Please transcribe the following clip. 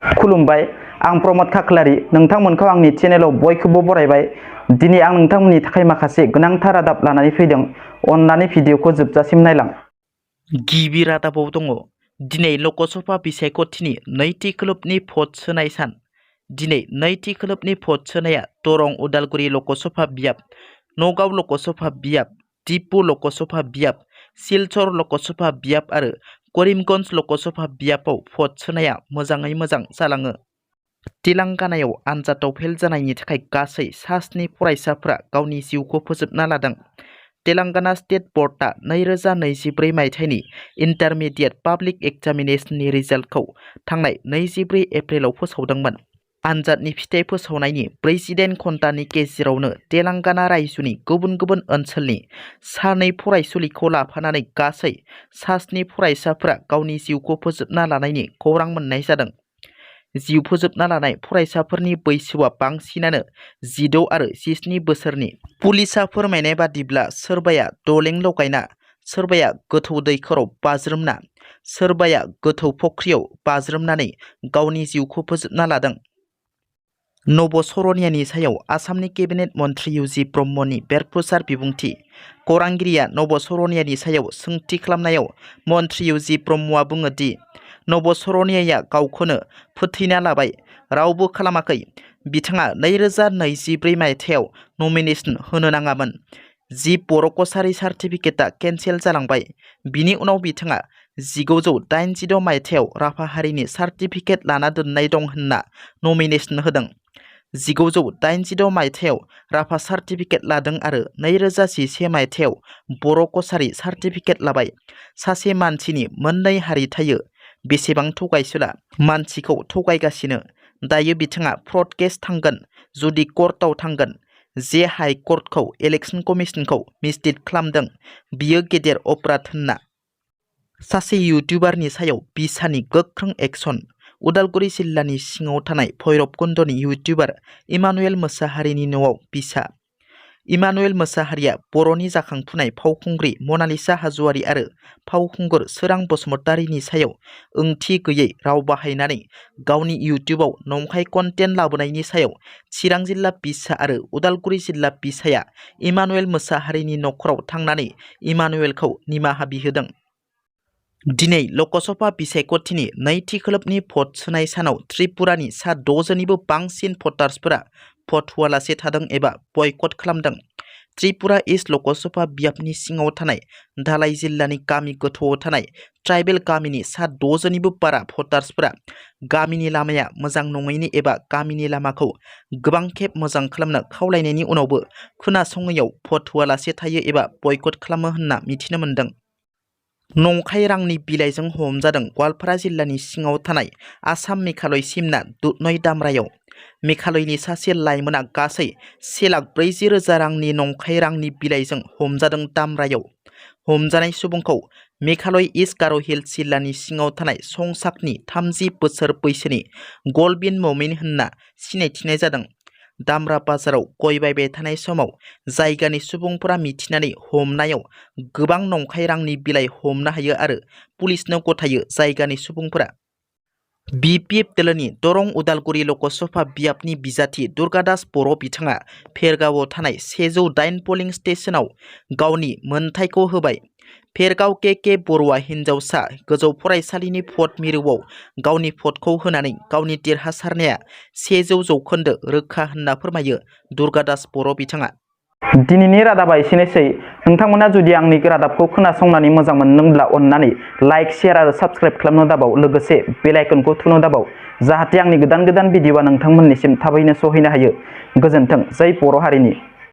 खुलुमबाय आं प्रमद खाख्लारि नोंथांमोनखौ आंनि चेनेलाव बयखौबो बरायबाय। दिनै आं नोंथांमोननि थाखाय माखासे गोनांथार रादाब लानानै फैदों। अन्नानै भिडिअखौ जोबजासिम नायलां। गिबि रादाबाव दङ दिनै लकसभा बिसायख'थिनि नैथि खोलोबनि भट सोनाय सान। दिनै नैथि खोलोबनि भट सोनाया दरं उदालगुरि लकसभा बियाब, नगाव लकसभा बियाब, डिपु लकसभा बियाब, सिलचर लकसभा बियाब आरो करिमगन्ज लकसभा बियाबाव भट सोनाया मोजाङै मोजां जालाङो। तेलेंगानायाव आनजादाव फेल जानायनि थाखाय गासै 7 फरायसाफोरा गावनि जिउखौ फोजोबना लादों। तेलेंगाना स्टेट बर्डआ 2024 मायथाइनि इन्टारमिडिएट पाब्लिक एग्जामिनेशननि रिजाल्टखौ थांनाय 24 एप्रिलाव फोसावदोंमोन। आनजादनि फिथाइ फोसावनायनि 48 घन्टानि गेजेरावनो तेलेंगाना रायजोनि गुबुन गुबुन ओनसोलनि 2 फरायसुलिखौ लाफानानै गासै 7 फरायसाफोरा गावनि जिउखौ फोजोबना लानायनि खौरां मोननाय जादों। जिउ फोजोबना लानाय फरायसाफोरनि बैसोआ बांसिनानो 16 आरो 17 बोसोरनि। पुलिसआ फोरमायनाय बादिब्ला सोरबाया दलें लगायना, सोरबाया गोथौ दैखराव बाज्रुमना, सोरबाया गोथौ फख्रियाव बाज्रुमनानै गावनि जिउखौ फोजोबना लादों। नब सरनियानि सायाव आसामनि केबिनेट मन्त्रि इउजि ब्रह्मनि बेरफ्रुसार बिबुंथि। खौरांगिरिया नब सरनियानि सायाव सोंथि खालामनायाव मन्त्रि इउजि ब्रह्मआ बुङो दि नब सरनियाया गावखौनो फोथैना लाबाय, रावबो खालामाखै। बिथाङा 2024 मायथाइयाव नमिनेशन होनो नाङामोन। जि बर' कसारी सार्टिफिकेटआ केन्सेल जालांबाय। बिनि उनाव बिथाङा 1986 मायथाइयाव राभा हारिनि सार्टिफिकेट लाना दोननाय दं होनना नमिनेशन होदों। 1986 मायथाइयाव राभा सार्टिफिकेट लादों आरो 2011 मायथाइयाव बर' कसारी सार्टिफिकेट लाबाय। सासे मानसिनि मोननै हारि थायो। बेसेबां थगायसुला मानसिखौ थगायगासिनो। दायो बिथाङा फ्रड केस थांगोन। जुदि कर्टआव थांगोन। जे हाइ कर्टखौ इलेक्शन कमिशनखौ मिसलिड खालामदों बियो गेदेर अपराध होनना। सासे इउटुबारनि सायाव बिसानि गोख्रों एक्शन। उदालगुरि जिल्लानि सिङाव थानाय भैरबकुन्दनि इउटुबार इमानुएल मोसाहारिनि न'आव बिसा। इमानुएल मोसाहारिया बर'नि जाखांफुनाय फावखुंग्रि मनालिसा हाज'वारि आरो फावखुंगुर सोरां बसुमतारीनि सायाव ओंथि गैयै राव बाहायनानै गावनि इउटुबाव नंखाय कन्टेन्ट लाबोनायनि सायाव चिरां जिल्ला बिसा आरो उदालगुरि जिल्ला बिसाया इमानुएल मोसाहारिनि नखराव थांनानै इमानुएलखौ निमाहा बिहोदों। दिनै लकसभा बिसायख'थिनि नैथि खोलोबनि भट सोनाय सानाव त्रिपुरानि सा 6 जोनिबो बांसिन भटार्सफोरा भट होआलासे थादों एबा बयकट खालामदों। त्रिपुरा इस्ट लकसभा बियाबनि सिङाव थानाय धालाई जिल्लानि गामि गोथौआव थानाय ट्राइबेल गामिनि सा 6 जोनिबो बारा भटार्सफोरा गामिनि लामाया मोजां नङैनि एबा गामिनि लामाखौ गोबां खेब मोजां खालामनो खावलायनायनि उनावबो खोनासङैयाव भट होआलासे थायो एबा बयकट खालामो होनना मिथिनो मोन्दों। नंखाय रांनि बिलाइजों हमजादों गवालपारा जिल्लानि सिङाव थानाय आसाम मेघालय सिमना दुधनय दामरायाव। मेघालयनि सासे लाइमोना गासै 1,40,000 रांनि नंखाय रांनि बिलाइजों हमजादों दामरायाव। हमजानाय सुबुंखौ मेघालय इस्ट गार' हिल्स जिल्लानि सिङाव थानाय संसाकनि 30 बोसोर बैसोनि गलबिन ममिन होनना सिनायथिनाय जादों। दामरा बाजाराव गय बायबाय थानाय समाव जायगानि सुबुंफोरा मिथिनानै हमनायाव गोबां नंखाय रांनि बिलाइ हमनो हायो आरो पुलिसनो गथायो जायगानि सुबुंफोरा। UPPLनि दरं उदालगुरि लकसभा बियाबनि बिजाथि दुर्गादास बर' बिथाङा फेरगावआव थानाय 108 पलिं स्टेशनाव गावनि मोनथायखौ होबाय। फेरगाव के बर'आ हिन्जावसा गोजौ फरायसालिनि भट मिरुआव गावनि भटखौ होनानै गावनि देरहासारनाया 100% रोखा होनना फोरमायो दुर्गादास बर' बिथाङा। दिनैनि रादाबा एसेनोसै। नोंथांमोना जुदि आंनि रादाबखौ खोनासंनानै मोजां मोनदोंब्ला अन्नानै लाइक, शेयार आरो साबस्क्राइब खालामनो दाबाव। लोगोसे बेल आइकनखौ थुनो दाबाव जाहाथे आंनि गोदान भिडिअआ नोंथांमोननिसिम थाबैनो सहैनो हायो। गोजोन्थों। जै बर' हारिनि।